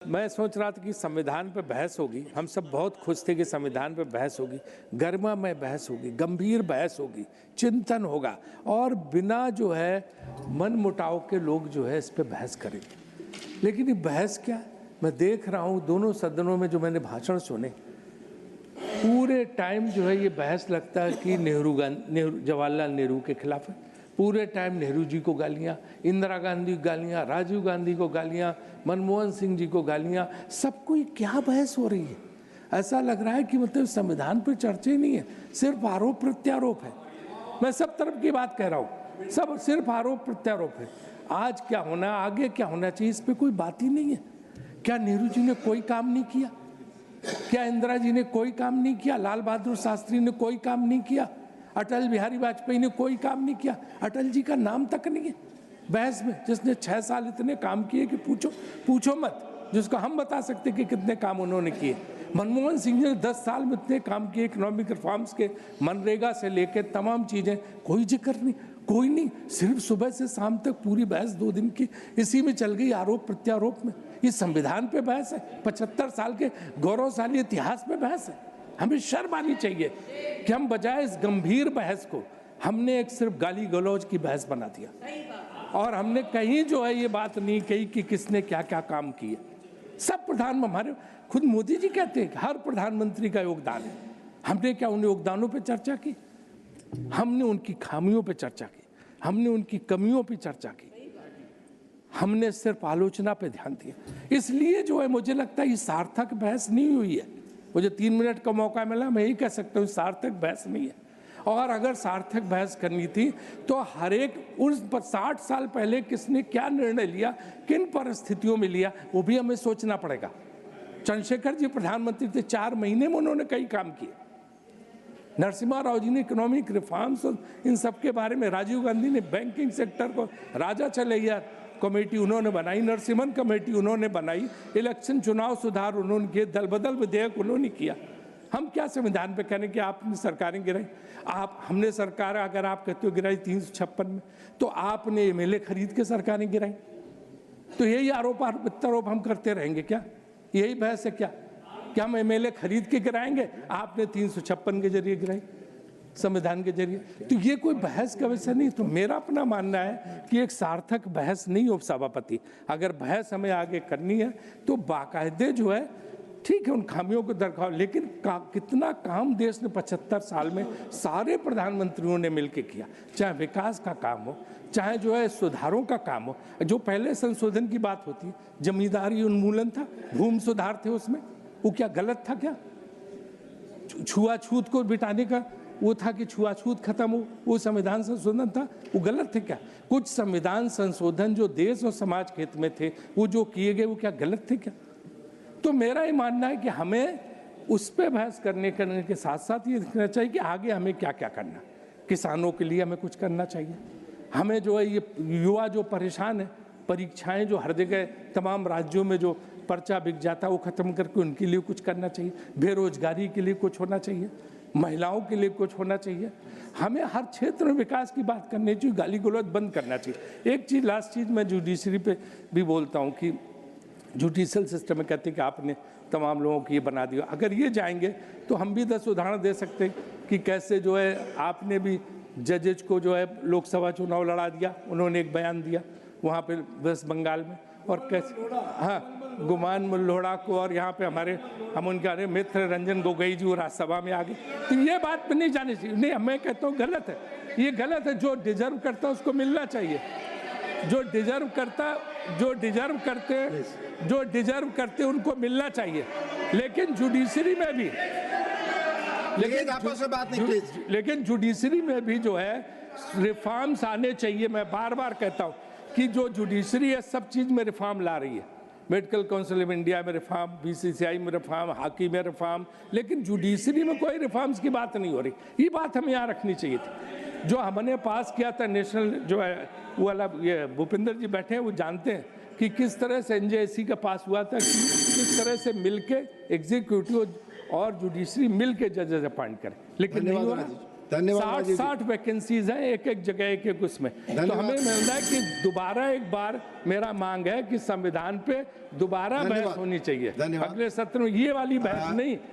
मैं सोच रहा था कि संविधान पे बहस होगी, हम सब बहुत खुश थे कि संविधान पे बहस होगी, गरिमामय बहस होगी, गंभीर बहस होगी, चिंतन होगा और बिना जो है मन मुटाव के लोग जो है इस पे बहस करेंगे। लेकिन ये बहस क्या, मैं देख रहा हूँ दोनों सदनों में जो मैंने भाषण सुने, पूरे टाइम जो है ये बहस लगता है कि जवाहरलाल नेहरू के खिलाफ है। पूरे टाइम नेहरू जी को गालियाँ, इंदिरा गांधी को गालियाँ, राजीव गांधी को गालियाँ, मनमोहन सिंह जी को गालियाँ, सबको ये क्या बहस हो रही है। ऐसा लग रहा है कि मतलब संविधान पर चर्चा ही नहीं है, सिर्फ आरोप प्रत्यारोप है। मैं सब तरफ की बात कह रहा हूँ, सब सिर्फ आरोप प्रत्यारोप है। आज क्या होना, आगे क्या होना चाहिए, इस पर कोई बात ही नहीं है। क्या नेहरू जी ने कोई काम नहीं किया? क्या इंदिरा जी ने कोई काम नहीं किया? लाल बहादुर शास्त्री ने कोई काम नहीं किया? अटल बिहारी वाजपेयी ने कोई काम नहीं किया? अटल जी का नाम तक नहीं है बहस में, जिसने 6 साल इतने काम किए कि पूछो मत, जिसको हम बता सकते कि कितने काम उन्होंने किए। मनमोहन सिंह ने 10 साल में इतने काम किए, इकोनॉमिक रिफॉर्म्स के, मनरेगा से लेकर तमाम चीज़ें, कोई जिक्र नहीं, कोई नहीं। सिर्फ सुबह से शाम तक पूरी बहस 2 दिन की इसी में चल गई, आरोप प्रत्यारोप में। ये संविधान पे बहस है, 75 साल के गौरवशाली इतिहास पे बहस है। हमें शर्म आनी चाहिए कि हम बजाय इस गंभीर बहस को हमने एक सिर्फ गाली गलौज की बहस बना दिया और हमने कहीं जो है ये बात नहीं कही कि किसने क्या क्या काम किए। सब हमारे खुद मोदी जी कहते हैं कि हर प्रधानमंत्री का योगदान है। हमने क्या उन योगदानों पे चर्चा की? हमने उनकी खामियों पे चर्चा की, हमने उनकी कमियों पे चर्चा की, हमने सिर्फ आलोचना पे ध्यान दिया। इसलिए जो है मुझे लगता है ये सार्थक बहस नहीं हुई है। मुझे 3 मिनट का मौका मिला, मैं यही कह सकता हूँ सार्थक बहस नहीं है। और अगर सार्थक बहस करनी थी तो हर एक उस 60 साल पहले किसने क्या निर्णय लिया, किन परिस्थितियों में लिया, वो भी हमें सोचना पड़ेगा। चंद्रशेखर जी प्रधानमंत्री थे, 4 महीने में उन्होंने कई काम किए। नरसिम्हा राव जी ने इकोनॉमिक रिफॉर्म्स और इन सब के बारे में, राजीव गांधी ने बैंकिंग सेक्टर को, राजा चलैया कमेटी उन्होंने बनाई, नरसिम्हन कमेटी उन्होंने बनाई, इलेक्शन चुनाव सुधार उन्होंने किए, दल बदल विधेयक उन्होंने किया। हम क्या संविधान पे करें कि आपने सरकारें गिराई? हमने सरकार, अगर आप कहते हो गिराई 356 में, तो आपने एमएलए खरीद के सरकारें गिराई। तो यही आरोप प्रत्यारोप हम करते रहेंगे क्या? यही बहस है क्या हम एमएलए खरीद के गिराएंगे? आपने 356 के जरिए गिराई, संविधान के जरिए। तो ये कोई बहस का विषय नहीं। तो मेरा अपना मानना है कि एक सार्थक बहस नहीं हो सभापति। अगर बहस हमें आगे करनी है तो बाकायदे जो है, ठीक है, उन खामियों को दरखाओ, लेकिन कितना काम देश ने 75 साल में सारे प्रधानमंत्रियों ने मिलकर किया, चाहे विकास का काम हो, चाहे जो है सुधारों का काम हो। जो पहले संशोधन की बात होती है, जमींदारी उन्मूलन था, भूमि सुधार थे, उसमें वो क्या गलत था? क्या छुआछूत को बिटाने का वो था कि छुआछूत खत्म हो, वो संविधान संशोधन था, वो गलत थे क्या? कुछ संविधान संशोधन जो देश और समाज के हित में थे, वो जो किए गए, वो क्या गलत थे क्या? तो मेरा ये मानना है कि हमें उस पर बहस करने के साथ साथ ये देखना चाहिए कि आगे हमें क्या क्या करना। किसानों के लिए हमें कुछ करना चाहिए। हमें जो है ये युवा जो परेशान है, परीक्षाएं जो हर जगह तमाम राज्यों में जो पर्चा बिक जाता है, वो ख़त्म करके उनके लिए कुछ करना चाहिए। बेरोजगारी के लिए कुछ होना चाहिए, महिलाओं के लिए कुछ होना चाहिए। हमें हर क्षेत्र में विकास की बात करनी चाहिए, गाली गलौज बंद करना चाहिए। एक चीज़, लास्ट चीज़, मैं जुडिशरी पे भी बोलता हूँ कि जुडिशल सिस्टम में कहते हैं कि आपने तमाम लोगों को ये बना दिया। अगर ये जाएंगे तो हम भी 10 उदाहरण दे सकते हैं कि कैसे जो है आपने भी जजेज को जो है लोकसभा चुनाव लड़ा दिया। उन्होंने एक बयान दिया वहाँ पे वेस्ट बंगाल में, और कैसे, हाँ, गुमान मुल्लोड़ा को, और यहाँ पे हम उनके मित्र रंजन गोगोई जी राज्यसभा में आ गए। तो ये बात पे नहीं जानी चाहिए। नहीं, मैं कहता हूँ गलत है, ये गलत है। जो डिजर्व करता है उसको मिलना चाहिए, जो डिजर्व करते उनको मिलना चाहिए। लेकिन जुडिशरी में भी, लेकिन जुडिशरी में भी जो है रिफॉर्म्स आने चाहिए। मैं बार बार कहता हूँ कि जो जुडिशरी है सब चीज़ में रिफॉर्म ला रही है। मेडिकल काउंसिल ऑफ इंडिया में रिफॉर्म, बीसीसीआई में रिफॉर्म, हॉकी में रिफॉर्म, लेकिन जुडिशरी में कोई रिफॉर्म्स की बात नहीं हो रही। ये बात हमें यहाँ रखनी चाहिए थी। जो हमने पास किया था नेशनल जो है वो वाला, ये भूपेंद्र जी बैठे हैं, वो जानते हैं कि किस तरह से एनजेएससी का पास हुआ था, किस तरह से मिलके एग्जीक्यूटिव और जुडिशरी मिलके जजेस अपॉइंट करें, लेकिन नहीं हुआ। धन्यवाद राजीव जी। 60 वैकेंसीज हैं एक एक जगह एक एक उसमें। तो धन्यवाद। हमें मिलता है कि दोबारा एक बार मेरा मांग है कि संविधान पे दोबारा बहस धन्यवाद। होनी चाहिए। धन्यवाद। अगले सत्र में ये वाली बहस नहीं